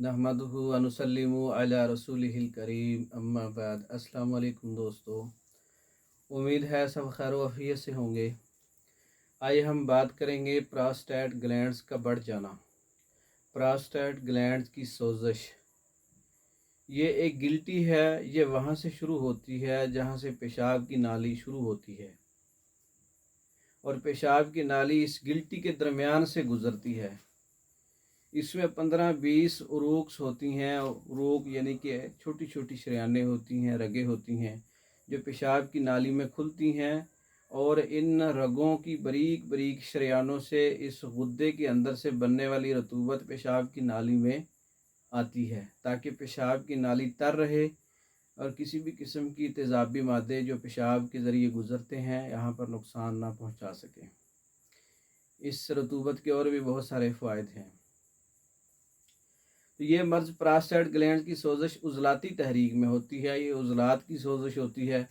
नहमदुहु व नुसल्लिमु अला रसूलिहिल करीम अम्मा बाद। अस्सलाम वालेकुम दोस्तों, उम्मीद है सब खैर वफ़ियत से होंगे। आइए हम बात करेंगे प्रोस्टेट ग्लैंड्स का बढ़ जाना। प्रोस्टेट ग्लैंड्स की सोजश ये एक गिल्टी है। ये वहाँ से शुरू होती है जहाँ से पेशाब की नाली शुरू होती है और पेशाब की नाली इस गिल्टी के दरमियान से गुज़रती है। इसमें 15-20 उरूक्स होती हैं। उरूक यानी कि छोटी छोटी शरियानें होती हैं, रगें होती हैं जो पेशाब की नाली में खुलती हैं और इन रगों की बारीक बारीक शरियानों से इस गुद्दे के अंदर से बनने वाली रतूबत पेशाब की नाली में आती है ताकि पेशाब की नाली तर रहे और किसी भी किस्म की तेज़ाबी मादे जो पेशाब के ज़रिए गुज़रते हैं यहाँ पर नुकसान ना पहुँचा सकें। इस रतूबत के और भी बहुत सारे फ़ायदे हैं। तो ये मर्ज़ प्रोस्टेट ग्लैंड की सोजश उज़लाती तहरीक में होती है। ये उज़लात की सोजश होती है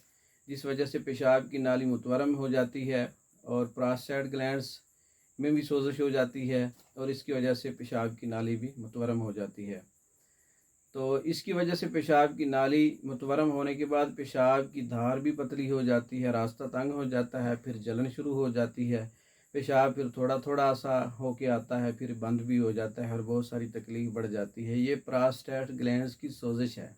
जिस वजह से पेशाब की नाली मुतवरम हो जाती है और प्रोस्टेट ग्लैंड्स में भी सोजश हो जाती है और इसकी वजह से पेशाब की नाली भी मुतवरम हो जाती है। तो इसकी वजह से पेशाब की नाली मुतवरम होने के बाद पेशाब की धार भी पतली हो जाती है, रास्ता तंग हो जाता है, फिर जलन शुरू हो जाती है। पेशाब फिर थोड़ा थोड़ा सा होके आता है, फिर बंद भी हो जाता है और बहुत सारी तकलीफ़ बढ़ जाती है। ये प्रोस्टेट ग्लैंड्स की सोजिश है।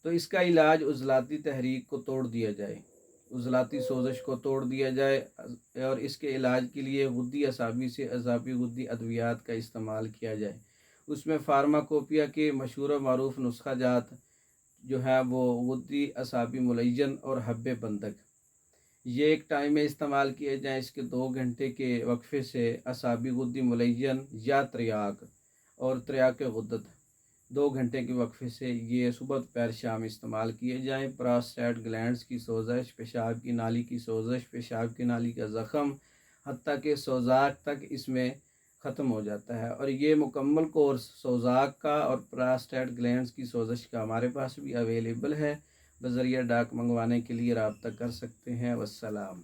तो इसका इलाज उज़लाती तहरीक को तोड़ दिया जाए, उज़लाती सोजिश को तोड़ दिया जाए और इसके इलाज के लिए गुद्दी असाबी से अज़ाबी गुद्दी अद्वियात का इस्तेमाल किया जाए। उसमें फार्माकोपिया के मशहूर व मारूफ नुस्खा जात जो है वो गुद्दी असाबी मुलय्यन और हब्बे बंदक ये एक टाइम में इस्तेमाल किए जाएँ। इसके 2 घंटे के वक्फे से असाबी गुद्दी मुलय्यन या त्रियाक और त्रियाक गुद्दत 2 घंटे के वक्फे से ये सुबह दोपहर शाम इस्तेमाल किए जाएँ। प्रोस्टेट ग्लैंड्स की सोजश, पेशाब की नाली की सोजश, पेशाब की नाली का ज़ख़म हत्ता के सोज़ाक तक इसमें ख़त्म हो जाता है। और ये मुकम्मल कोर्स सोज़ाक का और प्रोस्टेट ग्लैंड्स की सोजश का हमारे पास भी अवेलेबल है। बज़रिया डाक मंगवाने के लिए रब्ता कर सकते हैं। वस्सलाम।